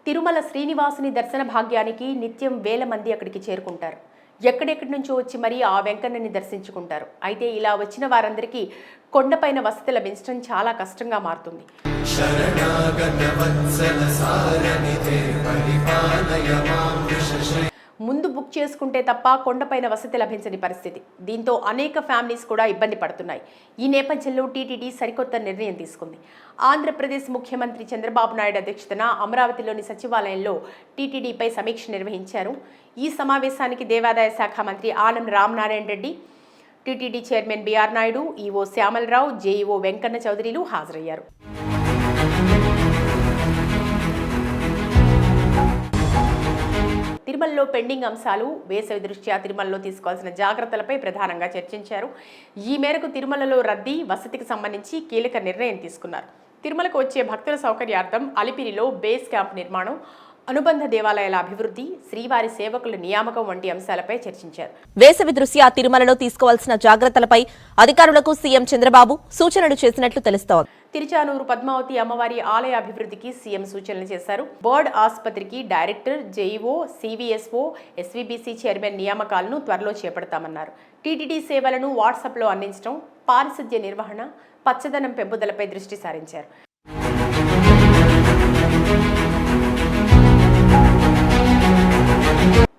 తిరుమల శ్రీనివాసుని దర్శన భాగ్యానికి నిత్యం వేల మంది అక్కడికి చేరుకుంటారు. ఎక్కడెక్కడి నుంచో వచ్చి మరీ ఆ వెంకన్నని దర్శించుకుంటారు. అయితే ఇలా వచ్చిన వారందరికీ కొండపైన వసతి లభించడం చాలా కష్టంగా మారుతుంది. ముందు బుక్ చేసుకుంటే తప్ప కొండపైన వసతి లభించని పరిస్థితి. దీంతో అనేక ఫ్యామిలీస్ కూడా ఇబ్బంది పడుతున్నాయి. ఈ నేపథ్యంలో టీటీడీ సరికొత్త నిర్ణయం తీసుకుంది. ఆంధ్రప్రదేశ్ ముఖ్యమంత్రి చంద్రబాబు నాయుడు అధ్యక్షతన అమరావతిలోని సచివాలయంలో టీటీడీపై సమీక్ష నిర్వహించారు. ఈ సమావేశానికి దేవాదాయ శాఖ మంత్రి Anam Ramanarayana Reddy, TTD chairman BR Naidu, EO Syamalarao, JEO Venkanna చౌదరిలు హాజరయ్యారు. తిరుమలలో పెండింగ్ అంశాలు, వేసవి దృష్ట్యా తిరుమలలో తీసుకోవాల్సిన జాగ్రత్తలపై ప్రధానంగా చర్చించారు. ఈ మేరకు తిరుమలలో రద్దీ, వసతికి సంబంధించి కీలక నిర్ణయం తీసుకున్నారు. తిరుమలకు వచ్చే భక్తుల సౌకర్యార్థం అలిపిరిలో బేస్ క్యాంప్ నిర్మాణం, అనుబంధ దేవాలయాల అభివృద్ధి, శ్రీవారి సేవకుల నియామకం వంటి అంశాలపై చర్చించారు. వేసవి దృష్ట్యా తిరుమలలో తీసుకోవాల్సిన జాగ్రత్తలపై అధికారులకు సీఎం చంద్రబాబు సూచనలు చేసినట్లు తెలుస్తోంది. తిరుచానూరు పద్మావతి అమ్మవారి ఆలయ అభివృద్ధికి సీఎం సూచనలు చేశారు. బర్డ్ ఆసుపత్రికి director, JEO, CVSO, SVBC chairman నియామకాలను త్వరలో చేపడతామన్నారు. టీటీడీ సేవలను వాట్సాప్లో అందించడం, పారిశుద్ధ్య నిర్వహణ, పచ్చదనం పెంపుదలపై దృష్టి సారించారు.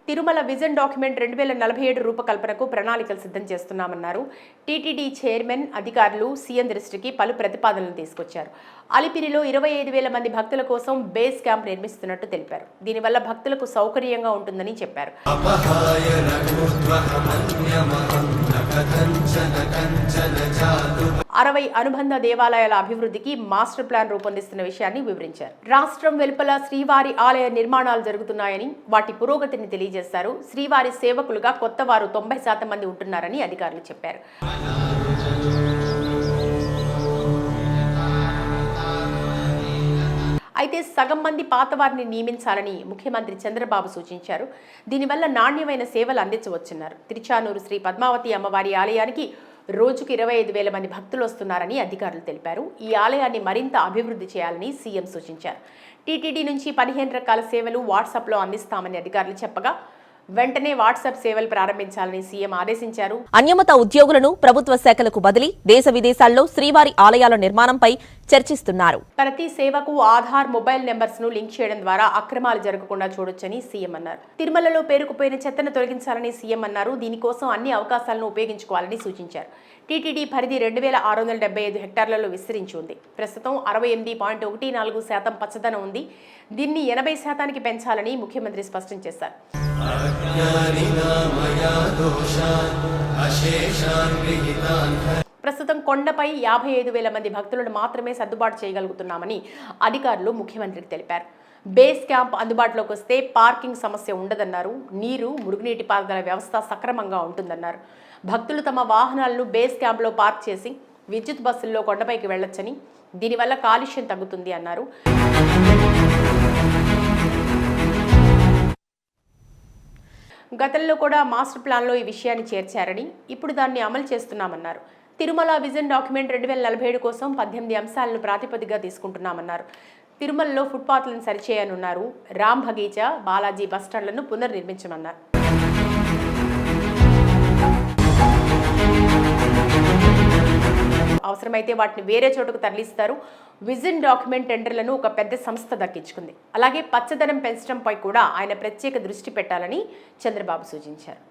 తిరుమల విజన్ డాక్యుమెంట్ 2047 రూపకల్పనకు ప్రణాళికలు సిద్ధం చేస్తున్నామన్నారు. టీటీడీ చైర్మన్, అధికారులు సీఎం దృష్టికి పలు ప్రతిపాదనలు తీసుకొచ్చారు. అలిపిరిలో 25,000 మంది భక్తుల కోసం బేస్ క్యాంప్ నిర్మిస్తున్నట్టు తెలిపారు. దీనివల్ల భక్తులకు సౌకర్యంగా ఉంటుందని చెప్పారు. 60 అనుబంధ దేవాలయాల అభివృద్ధికి మాస్టర్ ప్లాన్ రూపొందిస్తున్న విషయాన్ని వివరించారు. రాష్ట్రం వెలుపల శ్రీవారి ఆలయ నిర్మాణాలు జరుగుతున్నాయని, వాటి పురోగతిని తెలియజేశారు. శ్రీవారి సేవకులుగా కొత్త వారు 90% మంది ఉంటున్నారని అధికారులు చెప్పారు. అయితే సగం మంది పాతవారిని నియమించాలని ముఖ్యమంత్రి చంద్రబాబు సూచించారు. దీనివల్ల నాణ్యమైన సేవలు అందించవచ్చున్నారు. తిరుచానూరు శ్రీ పద్మావతి అమ్మవారి ఆలయానికి రోజుకు 25,000 మంది భక్తులు వస్తున్నారని అధికారులు తెలిపారు. ఈ ఆలయాన్ని మరింత అభివృద్ధి చేయాలని సీఎం సూచించారు. టీటీడీ నుంచి 15 రకాల సేవలు వాట్సాప్లో అందిస్తామని అధికారులు చెప్పగా, వెంటనే వాట్సాప్ సేవలు ప్రారంభించాలని సీఎం ఆదేశించారు. అన్యమత ఉద్యోగులను ప్రభుత్వ శాఖలకు బదిలీ, దేశ విదేశాల్లో శ్రీవారి ఆలయాల నిర్మాణంపై చర్చిస్తున్నారు. ప్రతి సేవకు ఆధార్, మొబైల్ నెంబర్స్ ను లింక్ చేయడం ద్వారా అక్రమాలు జరగకుండా చూడొచ్చని సీఎం అన్నారు. తిరుమలలో పేరుకుపోయిన చెత్తను తొలగించాలని సీఎం అన్నారు. దీనికోసం అన్ని అవకాశాలను ఉపయోగించుకోవాలని సూచించారు. టీటీడీ పరిధి 2,675 హెక్టార్లలో విస్తరించి ఉంది. ప్రస్తుతం 68.14% పచ్చదనం ఉంది. దీన్ని 80%కి పెంచాలని ముఖ్యమంత్రి స్పష్టం చేశారు. ప్రస్తుతం కొండపై 55,000 మంది భక్తులను మాత్రమే సర్దుబాటు చేయగలుగుతున్నామని అధికారులు ముఖ్యమంత్రికి తెలిపారు. బేస్ క్యాంప్ అందుబాటులోకి వస్తే పార్కింగ్ సమస్య ఉండదన్నారు. నీరు, మురుగునీటి పారుదల వ్యవస్థ సక్రమంగా ఉంటుందన్నారు. భక్తులు తమ వాహనాలను బేస్ క్యాంప్లో పార్క్ చేసి విద్యుత్ బస్సుల్లో కొండపైకి వెళ్లొచ్చని, దీనివల్ల కాలుష్యం తగ్గుతుంది అన్నారు. గతంలో కూడా మాస్టర్ ప్లాన్లో ఈ విషయాన్ని చేర్చారని, ఇప్పుడు దాన్ని అమలు చేస్తున్నామన్నారు. తిరుమల విజన్ డాక్యుమెంట్ 2047 కోసం 18 అంశాలను ప్రాతిపదికగా తీసుకుంటున్నామన్నారు. తిరుమలలో ఫుట్పాత్లను సరిచేయనున్నారు. రామ్ బగీచా, బాలాజీ బస్టాండ్లను పునర్నిర్మించమన్నారు. అవసరమైతే వాటిని వేరే చోటుకు తరలిస్తారు. విజన్ డాక్యుమెంట్ టెండర్లను ఒక పెద్ద సంస్థ దక్కించుకుంది. అలాగే పచ్చదనం పెంచడంపై కూడా ఆయన ప్రత్యేక దృష్టి పెట్టాలని చంద్రబాబు సూచించారు.